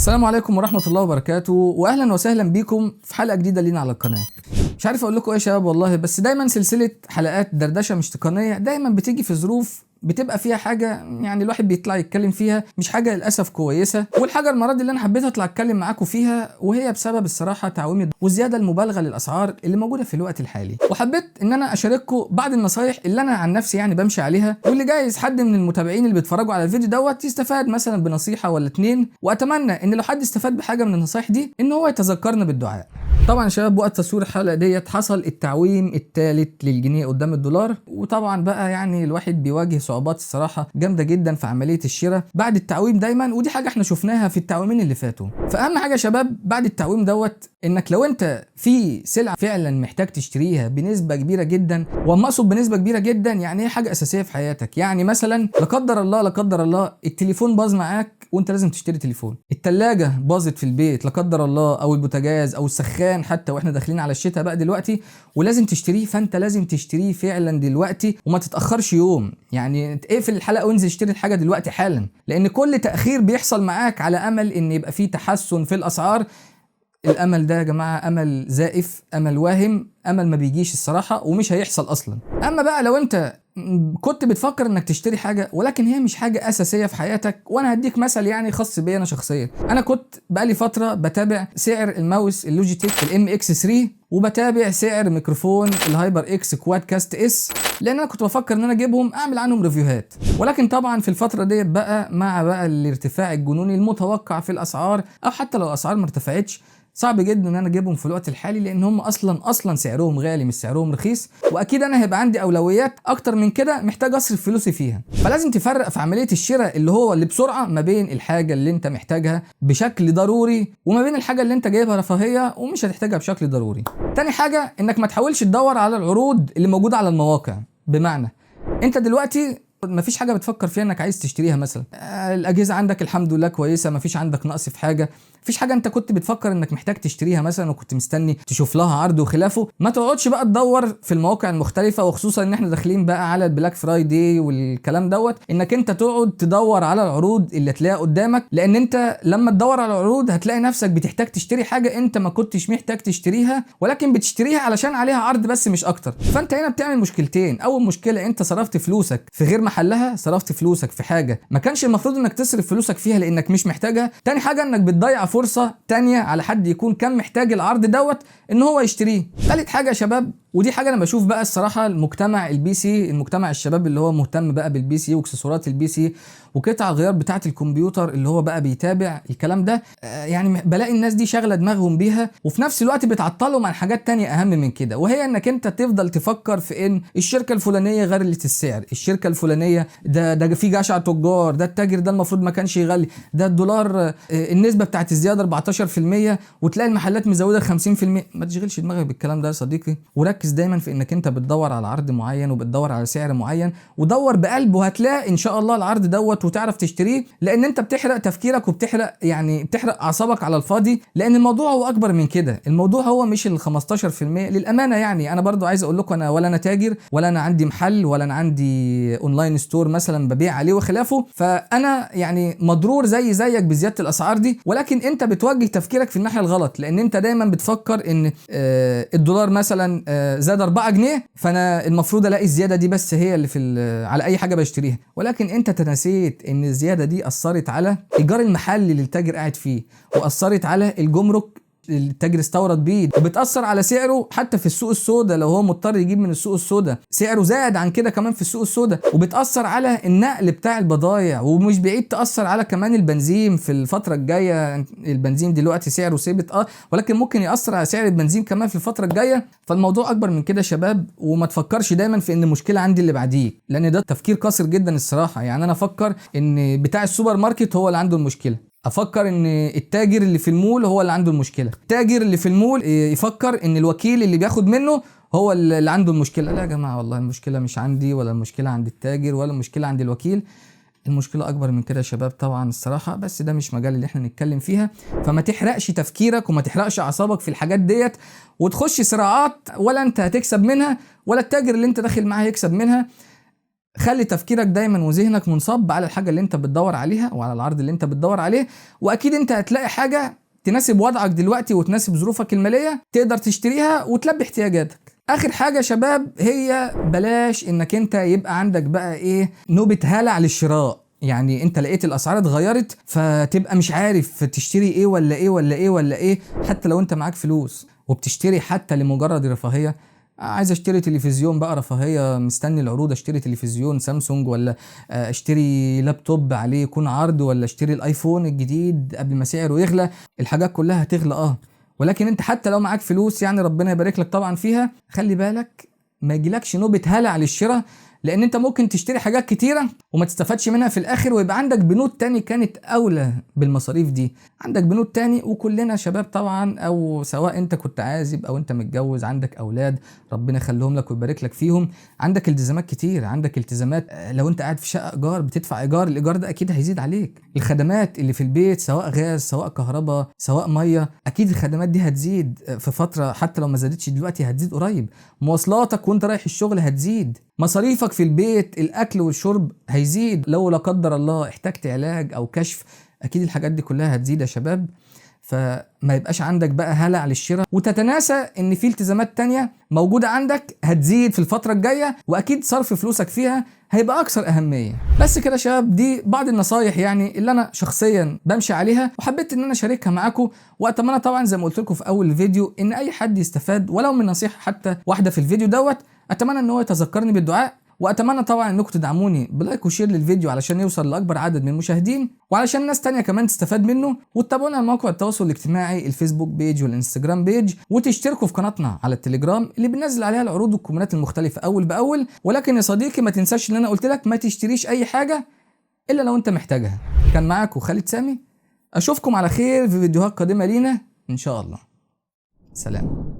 السلام عليكم ورحمة الله وبركاته، واهلا وسهلا بيكم في حلقة جديدة لينا على القناة. مش عارف اقول لكم ايه يا شباب والله، بس دايما سلسلة حلقات دردشة مش تقنية دايما بتيجي في ظروف بتبقى فيها حاجة يعني الواحد بيطلع يتكلم فيها مش حاجة للأسف كويسة. والحاجة المرة دي اللي أنا حبيت أطلع أتكلم معاكم فيها وهي بسبب الصراحة تعويم والزيادة المبالغة للأسعار اللي موجودة في الوقت الحالي. وحبيت إن أنا أشارككم بعض النصايح اللي أنا عن نفسي يعني بمشي عليها، واللي جايز حد من المتابعين اللي بيتفرجوا على الفيديو دوت يستفاد مثلا بنصيحة ولا اتنين. وأتمنى إن لو حد استفاد بحاجة من النصايح دي إن هو يتذكرنا بالدعاء. طبعا يا شباب وقت تصوير الحلقه ديت حصل التعويم الثالث للجنيه قدام الدولار، وطبعا بقى يعني الواحد بيواجه صعوبات الصراحه جامده جدا في عمليه الشراء بعد التعويم دايما، ودي حاجه احنا شفناها في التعويمين اللي فاتوا. فاهم حاجه يا شباب بعد التعويم دوت انك لو انت في سلعه فعلا محتاج تشتريها بنسبه كبيره جدا، وما اقصد بنسبه كبيره جدا يعني هي حاجه اساسيه في حياتك. يعني مثلا لا قدر الله لا قدر الله التليفون باظ معاك وانت لازم تشتري تليفون، الثلاجه باظت في البيت لا قدر الله، او البوتاجاز او السخان حتى واحنا داخلين على الشتاء بقى دلوقتي ولازم تشتريه، فانت لازم تشتريه فعلا دلوقتي وما تتاخرش يوم. يعني اقفل الحلقه وانزل اشتري الحاجه دلوقتي حالا، لان كل تاخير بيحصل معاك على امل ان يبقى فيه تحسن في الاسعار. الامل ده يا جماعه امل زائف، امل واهم، امل ما بيجيش الصراحه ومش هيحصل اصلا. اما بقى لو انت كنت بتفكر انك تشتري حاجه ولكن هي مش حاجه اساسيه في حياتك، وانا هديك مثل يعني خاص بيا انا شخصيا. انا كنت بقالي فتره بتابع سعر الماوس اللوجيتيك الام اكس 3، وبتابع سعر ميكروفون الهايبر اكس كواد كاست اس، لان انا كنت بفكر ان انا اجيبهم اعمل عنهم ريفيوهات. ولكن طبعا في الفتره ديت بقى مع بقى الارتفاع الجنوني المتوقع في الاسعار، او حتى لو الاسعار ما ارتفعتش صعب جدا ان انا اجيبهم في الوقت الحالي، لان هم اصلا سعرهم غالي مش سعرهم رخيص، واكيد انا هيبقى عندي اولويات اكتر من كده محتاج اصرف فلوسي فيها. فلازم تفرق في عمليه الشراء اللي بسرعه ما بين الحاجه اللي انت محتاجها بشكل ضروري وما بين الحاجه اللي انت جايبها رفاهيه ومش هتحتاجها بشكل ضروري. تاني حاجه انك ما تحاولش تدور على العروض اللي موجوده على المواقع. بمعنى انت دلوقتي مفيش حاجه بتفكر فيها انك عايز تشتريها مثلا، الاجهزه عندك الحمد لله كويسه، مفيش عندك نقص في حاجه، مفيش حاجه انت كنت بتفكر انك محتاج تشتريها مثلا وكنت مستني تشوف لها عرض وخلافه، ما تقعدش بقى تدور في المواقع المختلفه، وخصوصا ان احنا داخلين بقى على البلاك فرايداي والكلام دوت، انك انت تقعد تدور على العروض اللي تلاقيها قدامك، لان انت لما تدور على العروض هتلاقي نفسك بتحتاج تشتري حاجه انت ما كنتش محتاج تشتريها، ولكن بتشتريها علشان عليها عرض بس مش اكتر. فانت هنا بتعمل مشكلتين. اول مشكله انت صرفت فلوسك في غير محلها، صرفت فلوسك في حاجه ما كانش المفروض انك تصرف فلوسك فيها لانك مش محتاجها. تاني حاجه انك بتضيع فرصه تانية على حد يكون كان محتاج العرض دوت ان هو يشتريه. تالت حاجه يا شباب، ودي حاجه انا بشوف بقى الصراحه المجتمع البي سي، المجتمع الشباب اللي هو مهتم بقى بالبي سي واكسسوارات البي سي وقطع الغيار بتاعه الكمبيوتر اللي هو بقى بيتابع الكلام ده، يعني بلاقي الناس دي شاغله دماغهم بيها وفي نفس الوقت بتعطلهم عن حاجات تانية اهم من كده، وهي انك انت تفضل تفكر في ان الشركه الفلانيه غلت السعر، الشركه الفلانيه ده في جشع تجار، ده التاجر ده المفروض ما كانش يغلي، ده الدولار النسبه بتاعه الزياده 14%، وتلاقي المحلات مزوده 50%. ما تشغلش دماغك بالكلام ده يا صديقي، وركز دايما في انك انت بتدور على عرض معين وبتدور على سعر معين، ودور بقلب وهتلاقي ان شاء الله العرض دوت وتعرف تشتريه، لان انت بتحرق تفكيرك وبتحرق بتحرق اعصابك على الفاضي، لان الموضوع هو اكبر من كده. الموضوع هو مش ال 15% للامانه. يعني انا برضو عايز اقول لكم، انا ولا انا تاجر ولا انا عندي محل ولا انا عندي اونلاين ستور مثلا ببيع عليه وخلافه، فانا يعني مضرور زيك بزياده الاسعار دي، ولكن انت بتوجه تفكيرك في الناحيه الغلط، لان انت دايما بتفكر ان الدولار مثلا زاد 4 جنيه فانا المفروض الاقي الزياده دي بس هي اللي في على اي حاجه بشتريها، ولكن انت تنسيت ان الزياده دي اثرت على ايجار المحل اللي التاجر قاعد فيه، واثرت على الجمرك التاجر استورد بيه، وبتاثر على سعره حتى في السوق السوداء لو هو مضطر يجيب من السوق السوداء سعره زاد عن كده كمان في السوق السوداء، وبتاثر على النقل بتاع البضائع، ومش بعيد تاثر على كمان البنزين في الفتره الجايه. البنزين دلوقتي سعره ثابت ولكن ممكن ياثر على سعر البنزين كمان في الفتره الجايه. فالموضوع اكبر من كده يا شباب، وما تفكرش دايما في ان المشكله عندي اللي بعديك، لان ده تفكير قاصر جدا الصراحه. يعني انا افكر ان بتاع السوبر ماركت هو اللي عنده المشكله، افكر ان التاجر اللي في المول هو اللي عنده المشكله، التاجر اللي في المول يفكر ان الوكيل اللي بياخد منه هو اللي عنده المشكله. لا يا جماعه والله المشكله مش عندي ولا المشكله عند التاجر ولا المشكله عند الوكيل، المشكله اكبر من كده يا شباب طبعا الصراحه، بس ده مش مجال اللي احنا نتكلم فيها. فما تحرقش تفكيرك وما تحرقش اعصابك في الحاجات ديت وتخش صراعات ولا انت هتكسب منها ولا التاجر اللي انت داخل معاه هيكسب منها. خلي تفكيرك دايما وذهنك منصب على الحاجه اللي انت بتدور عليها وعلى العرض اللي انت بتدور عليه، واكيد انت هتلاقي حاجه تناسب وضعك دلوقتي وتناسب ظروفك الماليه تقدر تشتريها وتلبي احتياجاتك. اخر حاجه يا شباب هي بلاش انك انت يبقى عندك بقى ايه نوبه هلع للشراء. يعني انت لقيت الاسعار اتغيرت فتبقى مش عارف تشتري ايه ولا ايه ولا ايه ولا ايه، حتى لو انت معاك فلوس وبتشتري حتى لمجرد رفاهيه. عايز اشتري تلفزيون بقى رفاهيه، مستني العروض، اشتري تلفزيون سامسونج ولا اشتري لابتوب عليه يكون عرض، ولا اشتري الايفون الجديد قبل ما سعره يغلى. الحاجات كلها هتغلى ولكن انت حتى لو معاك فلوس يعني ربنا يبارك لك طبعا فيها، خلي بالك ما يجيلكش نوبة هلع للشراء، لان انت ممكن تشتري حاجات كتيرة وما تستفادش منها في الاخر، ويبقى عندك بنود تاني كانت اولى بالمصاريف دي. عندك بنود تاني، وكلنا شباب طبعا، او سواء انت كنت عازب او انت متجوز عندك اولاد ربنا يخليهم لك ويبارك لك فيهم، عندك التزامات كتير. عندك التزامات لو انت قاعد في شقة ايجار بتدفع ايجار، الايجار ده اكيد هيزيد عليك. الخدمات اللي في البيت سواء غاز سواء كهرباء سواء ميه، اكيد الخدمات دي هتزيد في فترة، حتى لو ما زادتش دلوقتي هتزيد قريب. مواصلاتك وانت رايح الشغل هتزيد، مصاريفك في البيت الاكل والشرب هيزيد، لو لا قدر الله احتجت علاج او كشف اكيد الحاجات دي كلها هتزيد يا شباب. فما يبقاش عندك بقى هلع للشراء وتتناسى ان في التزامات تانية موجودة عندك هتزيد في الفترة الجاية، واكيد صرف فلوسك فيها هيبقى اكثر اهمية. بس كده يا شباب، دي بعض النصايح يعني اللي انا شخصيا بمشي عليها وحبيت ان انا اشاركها معاكم، واتمنى طبعا زي ما قلت لكم في اول الفيديو ان اي حد يستفاد ولو من نصيحة حتى واحدة في الفيديو دوت. اتمنى ان هو يتذكرني بالدعاء، واتمنى طبعا انكم تدعموني بلايك وشير للفيديو علشان يوصل لاكبر عدد من المشاهدين، وعلشان ناس تانية كمان تستفاد منه. وتتابعونا على مواقع التواصل الاجتماعي الفيسبوك بيج والانستجرام بيج، وتشتركوا في قناتنا على التليجرام اللي بننزل عليها العروض والكومنات المختلفة اول باول. ولكن يا صديقي ما تنساش ان انا قلت لك ما تشتريش اي حاجة الا لو انت محتاجها. كان معاكم خالد سامي، اشوفكم على خير في فيديوهات قادمة لينا ان شاء الله. سلام.